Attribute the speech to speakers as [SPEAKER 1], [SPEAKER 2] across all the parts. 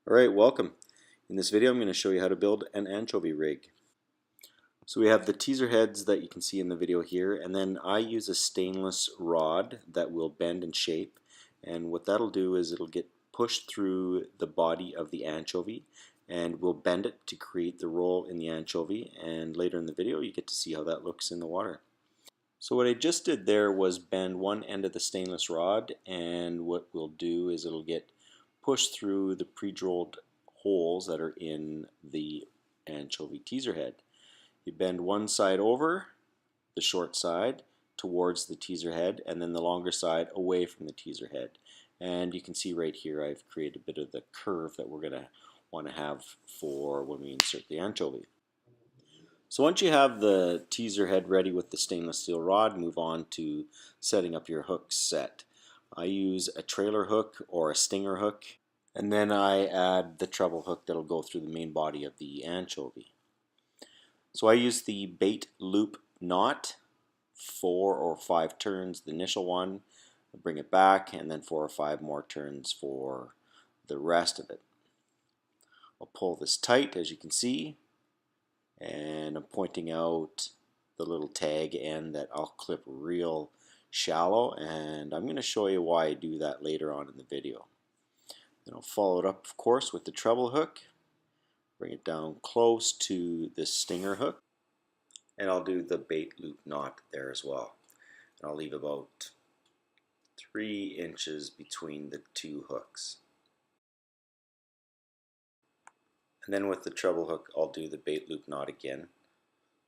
[SPEAKER 1] Alright, welcome. In this video I'm going to show you how to build an anchovy rig. So we have the teaser heads that you can see in the video here, and then I use a stainless rod that will bend and shape, and what that'll do is it'll get pushed through the body of the anchovy and we'll bend it to create the roll in the anchovy, and later in the video you get to see how that looks in the water. So what I just did there was bend one end of the stainless rod, and what we'll do is it'll get pushed through the pre-drilled holes that are in the anchovy teaser head. You bend one side over, the short side, towards the teaser head, and then the longer side away from the teaser head. And you can see right here I've created a bit of the curve that we're going to want to have for when we insert the anchovy. So once you have the teaser head ready with the stainless steel rod, move on to setting up your hook set. I use a trailer hook or a stinger hook, and then I add the treble hook that'll go through the main body of the anchovy. So I use the bait loop knot, 4 or 5 turns the initial one, bring it back, and then 4 or 5 more turns for the rest of it. I'll pull this tight, as you can see, and I'm pointing out the little tag end that I'll clip real shallow, and I'm going to show you why I do that later on in the video. Then I'll follow it up, of course, with the treble hook, bring it down close to the stinger hook, and I'll do the bait loop knot there as well. And I'll leave about 3 inches between the two hooks. And then with the treble hook I'll do the bait loop knot again.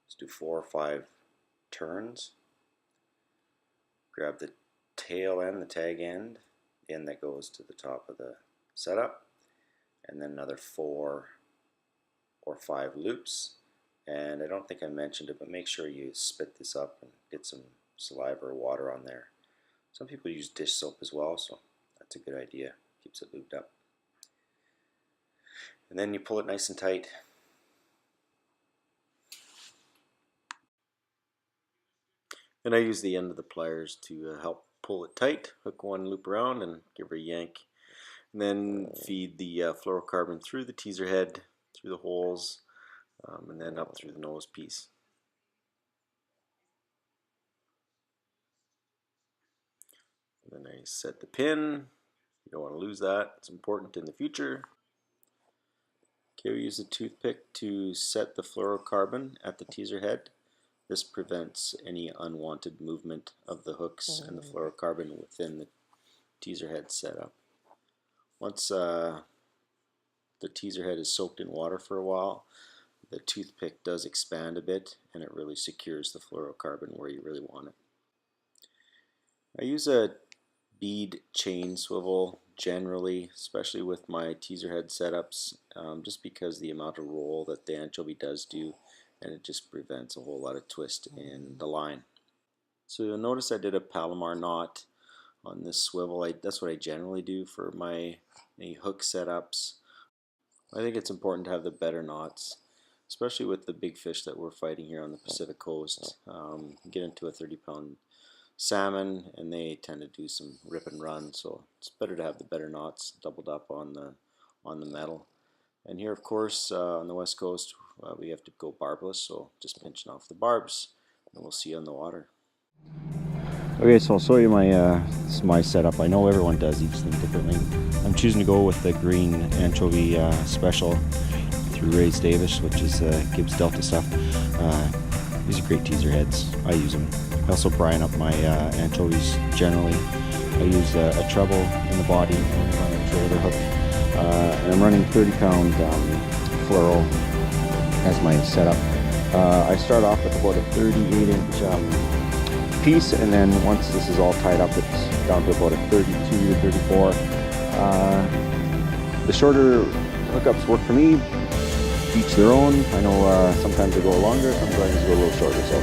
[SPEAKER 1] Let's do 4 or 5 turns. Grab the tail end, the tag end, the end that goes to the top of the setup, and then another 4 or 5 loops. And I don't think I mentioned it, but make sure you spit this up and get some saliva or water on there. Some people use dish soap as well, so that's a good idea. Keeps it lubed up. And then you pull it nice and tight. And I use the end of the pliers to help pull it tight. Hook one loop around and give her a yank. And then feed the fluorocarbon through the teaser head, through the holes, and then up through the nose piece. And then I set the pin. You don't want to lose that. It's important in the future. Okay, we use a toothpick to set the fluorocarbon at the teaser head. This prevents any unwanted movement of the hooks and the fluorocarbon within the teaser head setup. Once the teaser head is soaked in water for a while, the toothpick does expand a bit and it really secures the fluorocarbon where you really want it. I use a bead chain swivel generally, especially with my teaser head setups, just because the amount of roll that the anchovy does do, and it just prevents a whole lot of twist in the line. So you'll notice I did a Palomar knot on this swivel. That's what I generally do for my hook setups. I think it's important to have the better knots, especially with the big fish that we're fighting here on the Pacific coast. Get into a 30-pound salmon and they tend to do some rip and run, so it's better to have the better knots doubled up on the metal. And here, of course, on the west coast, we have to go barbless, so just pinching off the barbs, and we'll see you on the water. Okay, so I'll show you this is my setup. I know everyone does each thing differently. I'm choosing to go with the green anchovy special through Rhys Davis, which is Gibbs Delta stuff. These are great teaser heads. I use them. I also brine up my anchovies generally. I use a treble in the body and on a trailer hook. And I'm running 30-pound fluoro as my setup. I start off with about a 38-inch piece, and then once this is all tied up, it's down to about a 32 to 34. The shorter hookups work for me. Each their own. I know sometimes they go longer, sometimes they go a little shorter. So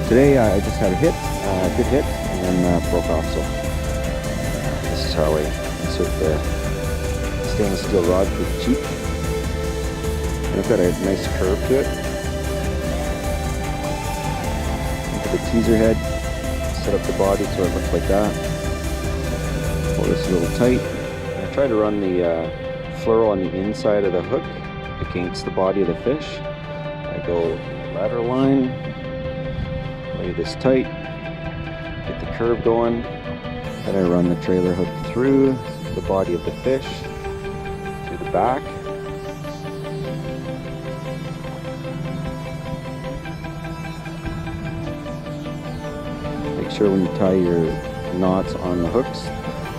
[SPEAKER 1] today I just had a hit, good hit, and then broke off. So this is how I insert the stainless steel rod pretty cheap. And I've got a nice curve to it. Look at the teaser head, set up the body so it looks like that. Pull this a little tight. I try to run the fluoro on the inside of the hook against the body of the fish. I go ladder line, lay this tight, get the curve going, then I run the trailer hook through the body of the fish, through the back. Make sure when you tie your knots on the hooks,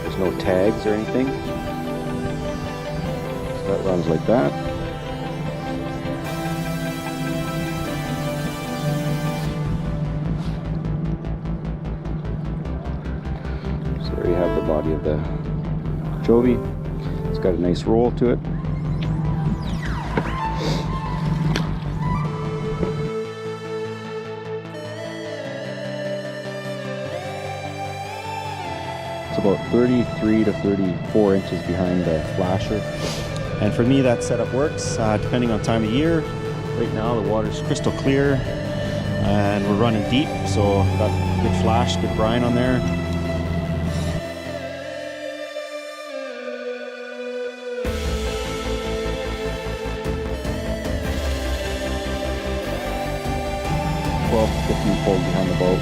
[SPEAKER 1] there's no tags or anything. So that runs like that. So there you have the body of the anchovy. It's got a nice roll to it. It's about 33 to 34 inches behind the flasher. And for me, that setup works depending on time of year. Right now the water's crystal clear and we're running deep, so got good flash, good brine on there. Well, 15 pulls behind the boat.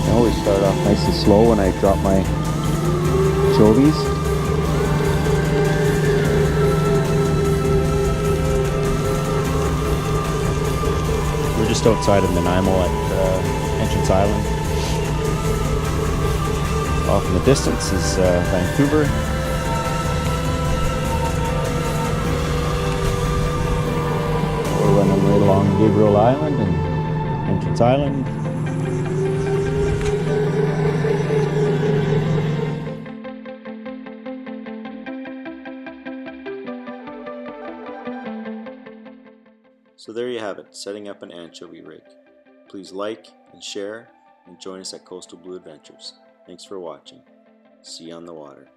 [SPEAKER 1] I always start off nice and slow when I drop my anchovies. We're just outside of Nanaimo at Entrance Island. Off in the distance is Vancouver. We're running right along Gabriel Island and Entrance Island. So there you have it, setting up an anchovy rig. Please like and share and join us at Coastal Blue Adventures. Thanks for watching. See you on the water.